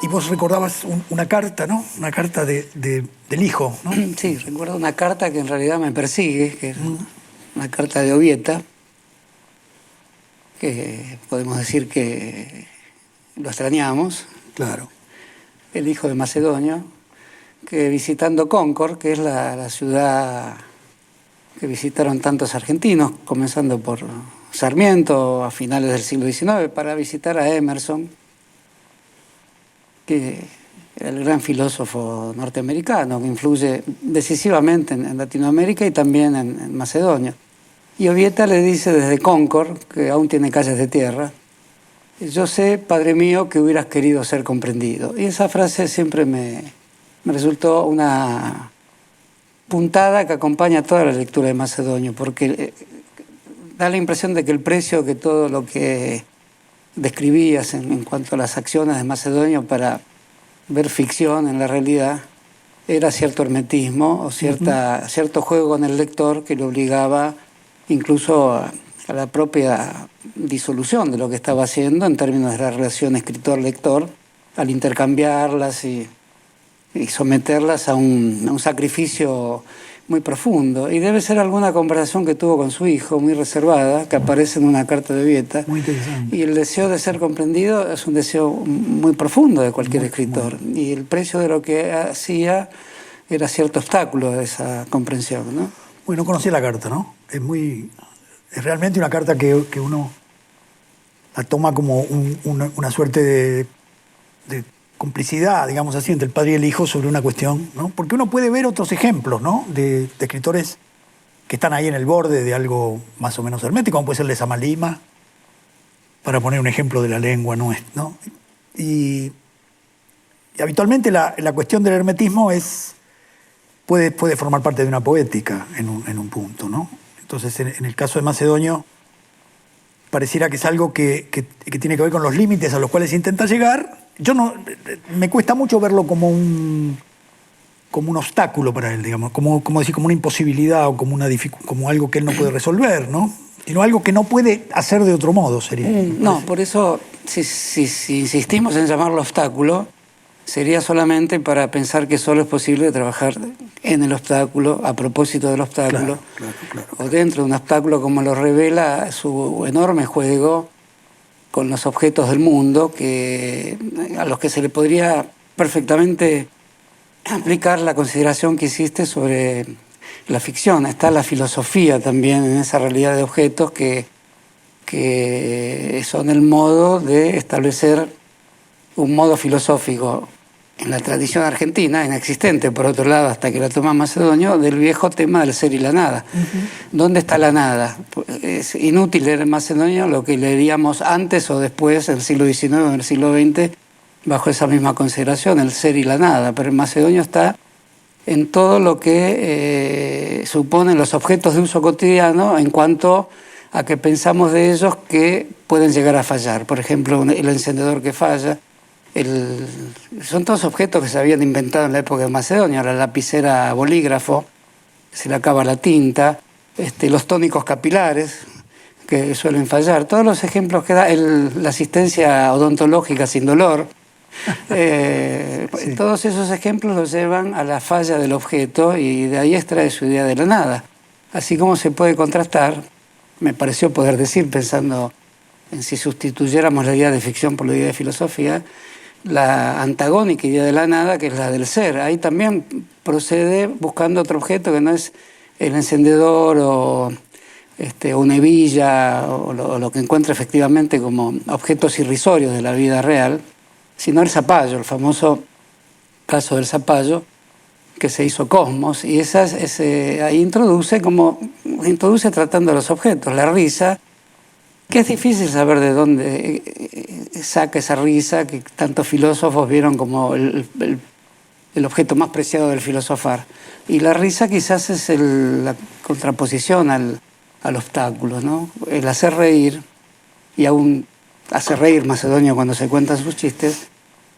Y vos recordabas una carta, ¿no? Una carta del hijo, ¿no? Sí, recuerdo una carta que en realidad me persigue, que es una carta de Ovieta, que podemos decir que lo extrañamos. Claro. El hijo de Macedonio, que visitando Concord, que es la ciudad que visitaron tantos argentinos, comenzando por Sarmiento a finales del siglo XIX, para visitar a Emerson, que era el gran filósofo norteamericano, que influye decisivamente en Latinoamérica y también en Macedonia. Y Ovieta le dice desde Concord, que aún tiene calles de tierra: yo sé, Padre mío, que hubieras querido ser comprendido. Y esa frase siempre me resultó una puntada que acompaña toda la lectura de Macedonio, porque da la impresión de que el precio que todo lo que describías en cuanto a las acciones de Macedonio para ver ficción en la realidad era cierto hermetismo o cierto juego con el lector que lo obligaba incluso a la propia disolución de lo que estaba haciendo en términos de la relación escritor-lector, al intercambiarlas y someterlas a un sacrificio muy profundo. Y debe ser alguna conversación que tuvo con su hijo, muy reservada, que aparece en una carta de Ovieta. Muy interesante. Y el deseo de ser comprendido es un deseo muy profundo de cualquier escritor. Y el precio de lo que hacía era cierto obstáculo de esa comprensión, ¿no? Bueno, conocí la carta, ¿no? Es realmente una carta que uno la toma como una suerte de complicidad, digamos así, entre el padre y el hijo sobre una cuestión, ¿no? Porque uno puede ver otros ejemplos, ¿no? De escritores que están ahí en el borde de algo más o menos hermético, como puede ser el de Samalima, para poner un ejemplo de la lengua, ¿no? Y habitualmente la cuestión del hermetismo puede formar parte de una poética en un punto, ¿no? Entonces, en el caso de Macedonio, pareciera que es algo que tiene que ver con los límites a los cuales se intenta llegar. Me cuesta mucho verlo como un obstáculo para él, digamos, como una imposibilidad o como algo que él no puede resolver, ¿no? Sino algo que no puede hacer de otro modo, sería. No, por eso, si insistimos en llamarlo obstáculo, sería solamente para pensar que solo es posible trabajar en el obstáculo, a propósito del obstáculo, claro. o dentro de un obstáculo, como lo revela su enorme juego con los objetos del mundo, a los que se le podría perfectamente aplicar la consideración que hiciste sobre la ficción. Está la filosofía también en esa realidad de objetos que son el modo de establecer un modo filosófico en la tradición argentina, inexistente por otro lado hasta que la toma Macedonio, del viejo tema del ser y la nada. ¿Dónde está la nada? Es inútil leer en Macedonio lo que leeríamos antes o después, en el siglo XIX o en el siglo XX, bajo esa misma consideración, el ser y la nada. Pero en Macedonio está en todo lo que suponen los objetos de uso cotidiano en cuanto a que pensamos de ellos que pueden llegar a fallar. Por ejemplo, el encendedor que falla. Son todos objetos que se habían inventado en la época de Macedonia: la lapicera bolígrafo, se le acaba la tinta, los tónicos capilares que suelen fallar, todos los ejemplos que da la asistencia odontológica sin dolor, sí. Todos esos ejemplos los llevan a la falla del objeto y de ahí extrae su idea de la nada. Así como se puede contrastar, me pareció poder decir, pensando en si sustituyéramos la idea de ficción por la idea de filosofía, la antagónica idea de la nada, que es la del ser. Ahí también procede buscando otro objeto que no es el encendedor o una hebilla o lo que encuentra efectivamente como objetos irrisorios de la vida real, sino el zapallo, el famoso caso del zapallo que se hizo Cosmos. Y ahí introduce tratando los objetos, la risa, que es difícil saber de dónde saca esa risa que tantos filósofos vieron como el objeto más preciado del filosofar. Y la risa quizás es la contraposición al obstáculo, ¿no? El hacer reír, y aún hace reír Macedonio cuando se cuentan sus chistes,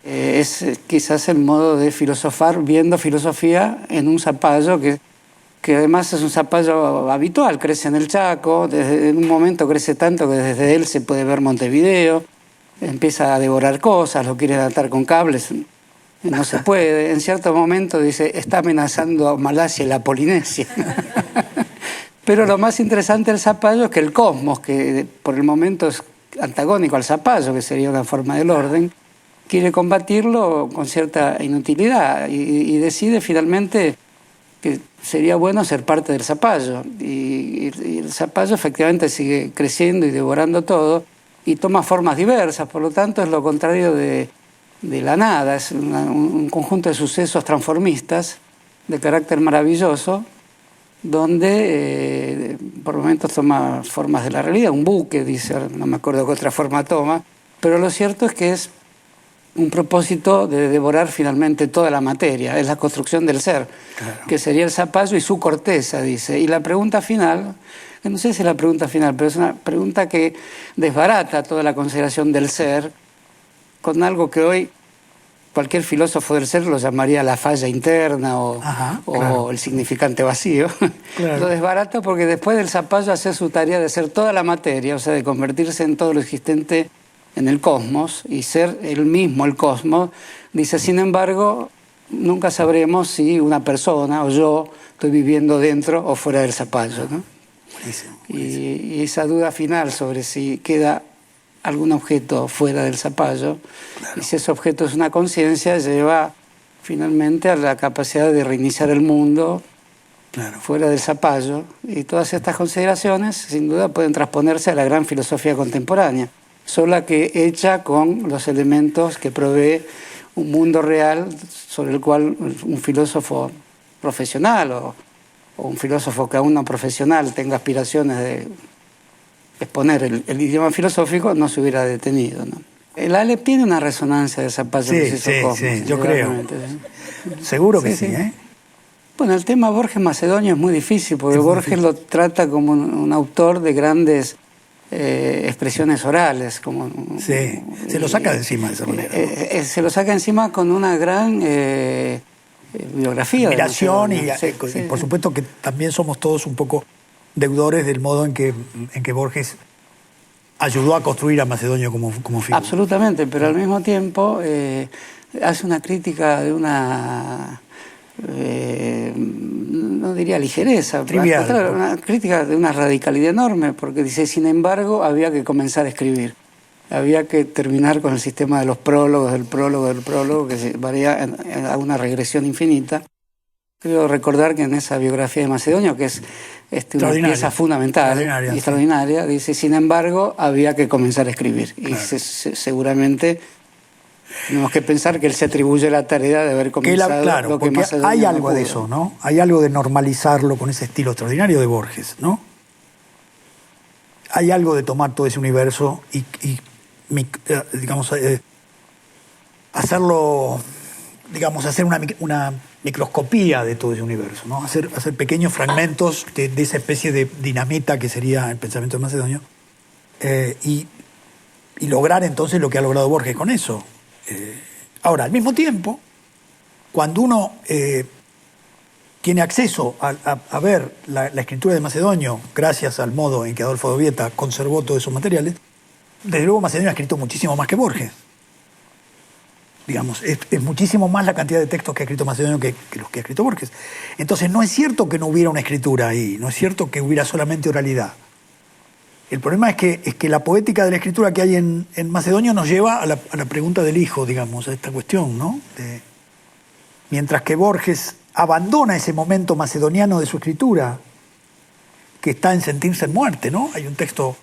es quizás el modo de filosofar viendo filosofía en un zapallo que además es un zapallo habitual, crece en el Chaco, en un momento crece tanto que desde él se puede ver Montevideo, empieza a devorar cosas, lo quiere atar con cables, no se puede. En cierto momento dice, está amenazando a Malasia y la Polinesia. Pero lo más interesante del zapallo es que el cosmos, que por el momento es antagónico al zapallo, que sería una forma del orden, quiere combatirlo con cierta inutilidad y decide finalmente que sería bueno ser parte del zapallo. Y el zapallo efectivamente sigue creciendo y devorando todo y toma formas diversas, por lo tanto es lo contrario de la nada, es un conjunto de sucesos transformistas de carácter maravilloso, donde por momentos toma formas de la realidad, un buque, dice, no me acuerdo qué otra forma toma, pero lo cierto es que es un propósito de devorar finalmente toda la materia, es la construcción del ser, claro, que sería el zapallo y su corteza, dice. Y la pregunta final, que no sé si es la pregunta final, pero es una pregunta que desbarata toda la consideración del ser, con algo que hoy cualquier filósofo del ser lo llamaría la falla interna o el significante vacío. Claro. Lo desbarata porque después del zapallo hace su tarea de ser toda la materia, o sea, de convertirse en todo lo existente en el cosmos y ser él mismo el cosmos. Dice, sin embargo, nunca sabremos si una persona o yo estoy viviendo dentro o fuera del zapallo, ¿no? Buenísimo. Y esa duda final sobre si queda algún objeto fuera del zapallo, claro, y si ese objeto es una conciencia, lleva finalmente a la capacidad de reiniciar el mundo, claro, fuera del zapallo. Y todas estas consideraciones, sin duda, pueden transponerse a la gran filosofía contemporánea, sola que hecha con los elementos que provee un mundo real sobre el cual un filósofo profesional o un filósofo que aún no profesional tenga aspiraciones de exponer el idioma filosófico, no se hubiera detenido, ¿no? El Aleph tiene una resonancia de zapallo. Sí, yo creo. Seguro que sí, ¿eh? Bueno, el tema Borges Macedonio es muy difícil, porque Borges lo trata como un autor de grandes expresiones orales. Sí, se lo saca de encima de esa manera, ¿no? Se lo saca encima con una gran biografía. Admiración y por supuesto que también somos todos un poco deudores del modo en que Borges ayudó a construir a Macedonio como figura. Absolutamente, pero al mismo tiempo hace una crítica de una, no diría ligereza, trivial, claro, una crítica de una radicalidad enorme, porque dice, sin embargo, había que comenzar a escribir. Había que terminar con el sistema de los prólogos, del prólogo, que se varía a una regresión infinita. Creo recordar que en esa biografía de Macedonio, que es una pieza fundamental y extraordinaria, dice, sin embargo, había que comenzar a escribir. Claro. Y seguramente tenemos que pensar que él se atribuye la tarea de haber comenzado lo que Macedonio hay algo de eso, ¿no? Hay algo de normalizarlo con ese estilo extraordinario de Borges, ¿no? Hay algo de tomar todo ese universo y digamos, hacerlo, digamos, hacer una microscopía de todo ese universo, ¿no? Hacer pequeños fragmentos de esa especie de dinamita que sería el pensamiento de Macedonio, y lograr entonces lo que ha logrado Borges con eso. Ahora, al mismo tiempo, cuando uno tiene acceso a ver la escritura de Macedonio, gracias al modo en que Adolfo Dovieta conservó todos esos materiales, desde luego Macedonio ha escrito muchísimo más que Borges. Digamos, es muchísimo más la cantidad de textos que ha escrito Macedonio que los que ha escrito Borges. Entonces no es cierto que no hubiera una escritura ahí, no es cierto que hubiera solamente oralidad. El problema es que la poética de la escritura que hay en Macedonio nos lleva a la pregunta del hijo, digamos, a esta cuestión, ¿no? Mientras que Borges abandona ese momento macedoniano de su escritura, que está en Sentirse en muerte, ¿no? Hay un texto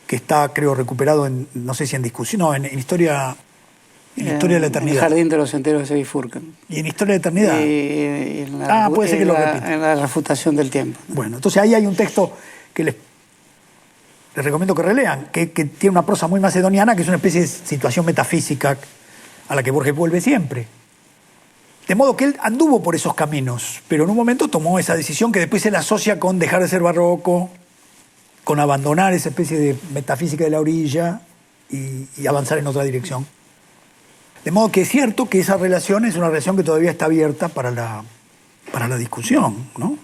que está, creo, recuperado no sé si en discusión, no, en Historia... En Historia de la Eternidad. El Jardín de los Enteros se bifurcan. ¿Y en Historia de la Eternidad? Puede ser que lo repita. En la refutación del tiempo. Bueno, entonces ahí hay un texto que les recomiendo que relean, que tiene una prosa muy macedoniana, que es una especie de situación metafísica a la que Borges vuelve siempre. De modo que él anduvo por esos caminos, pero en un momento tomó esa decisión que después se la asocia con dejar de ser barroco, con abandonar esa especie de metafísica de la orilla y avanzar en otra dirección. De modo que es cierto que esa relación es una relación que todavía está abierta para la discusión, ¿no?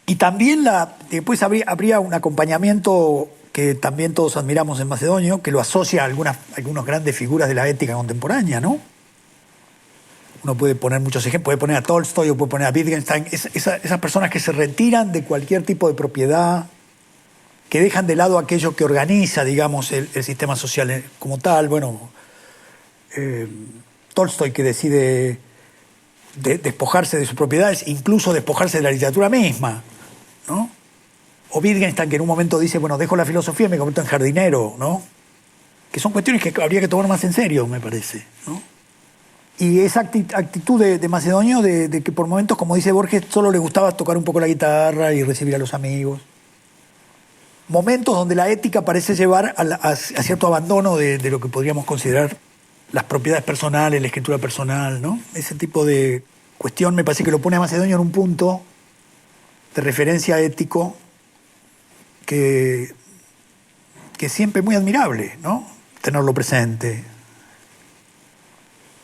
Y también después habría un acompañamiento que también todos admiramos en Macedonio, que lo asocia a algunas grandes figuras de la ética contemporánea, ¿no? Uno puede poner muchos ejemplos, puede poner a Tolstoy o puede poner a Wittgenstein, esas personas que se retiran de cualquier tipo de propiedad, que dejan de lado aquello que organiza, digamos, el sistema social como tal. Bueno, Tolstoy, que decide despojarse de sus propiedades, incluso despojarse de la literatura misma, ¿no? O Wittgenstein, que en un momento dice, bueno, dejo la filosofía y me convierto en jardinero, ¿no? Que son cuestiones que habría que tomar más en serio, me parece, ¿no? Y esa actitud de Macedonio, de que por momentos, como dice Borges, solo le gustaba tocar un poco la guitarra y recibir a los amigos. Momentos donde la ética parece llevar a cierto abandono de lo que podríamos considerar las propiedades personales, la escritura personal, ¿no? Ese tipo de cuestión me parece que lo pone a Macedonio en un punto de referencia ético que siempre es muy admirable, ¿no? Tenerlo presente.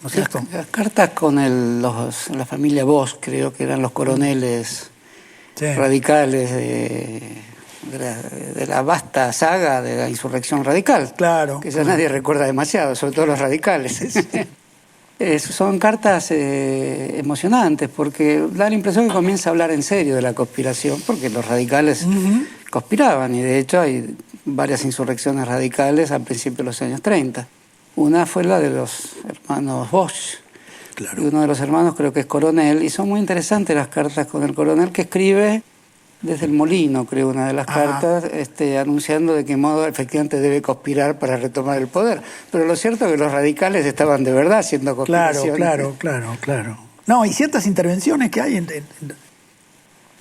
¿No es cierto? Las cartas con la familia Bosch, creo que eran los coroneles radicales de la vasta saga de la insurrección radical. Claro. Que ya nadie recuerda demasiado, sobre todo los radicales. Son cartas emocionantes, porque da la impresión que comienza a hablar en serio de la conspiración, porque los radicales conspiraban, y de hecho hay varias insurrecciones radicales al principio de los años 30. Una fue la de los hermanos Bosch. Claro. Y uno de los hermanos creo que es coronel, y son muy interesantes las cartas con el coronel, que escribe desde el Molino, creo, una de las cartas, anunciando de qué modo efectivamente debe conspirar para retomar el poder. Pero lo cierto es que los radicales estaban de verdad haciendo conspiraciones. Claro. No, y ciertas intervenciones que hay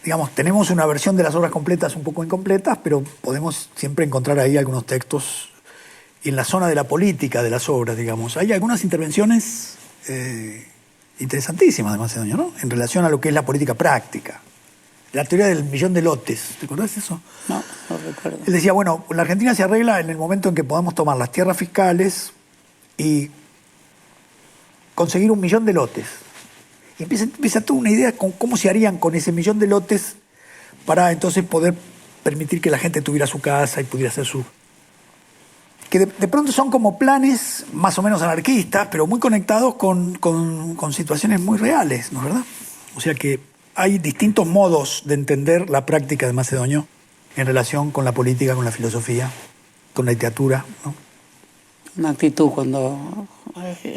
digamos, tenemos una versión de las obras completas un poco incompletas, pero podemos siempre encontrar ahí algunos textos en la zona de la política de las obras, digamos. Hay algunas intervenciones interesantísimas de Macedonio, ¿no? En relación a lo que es la política práctica. La teoría del millón de lotes, ¿te acordás de eso? No recuerdo. Él decía, bueno, la Argentina se arregla en el momento en que podamos tomar las tierras fiscales y conseguir 1 millón de lotes. Y empieza toda una idea con cómo se harían con ese 1 millón de lotes para entonces poder permitir que la gente tuviera su casa y pudiera hacer su... Que de pronto son como planes más o menos anarquistas, pero muy conectados con situaciones muy reales, ¿no es verdad? O sea que hay distintos modos de entender la práctica de Macedonio en relación con la política, con la filosofía, con la literatura, ¿no? Una actitud cuando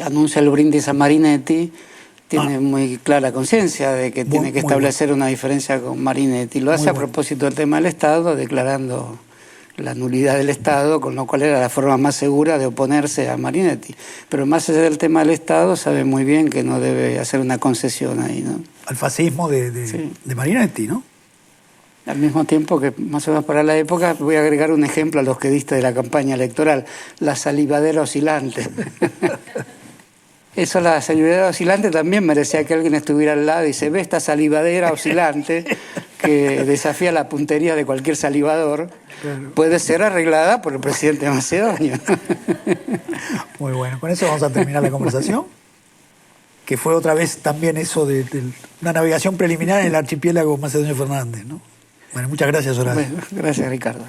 anuncia el brindis a Marinetti, tiene muy clara conciencia de que tiene que establecer una diferencia con Marinetti. Lo hace a propósito del tema del Estado, declarando la nulidad del Estado, con lo cual era la forma más segura de oponerse a Marinetti. Pero más allá del tema del Estado, sabe muy bien que no debe hacer una concesión ahí, ¿no? Al fascismo de Marinetti, ¿no? Al mismo tiempo que, más o menos para la época, voy a agregar un ejemplo a los que diste de la campaña electoral, la salivadera oscilante. Eso, la salivadera oscilante, también merecía que alguien estuviera al lado y se ve esta salivadera oscilante que desafía la puntería de cualquier salivador. Claro. Puede ser arreglada por el presidente Macedonio. Muy bueno. Con eso vamos a terminar la conversación, que fue otra vez también eso de una navegación preliminar en el archipiélago Macedonio Fernández, ¿no? Bueno, muchas gracias, Horacio. Bueno, gracias, Ricardo.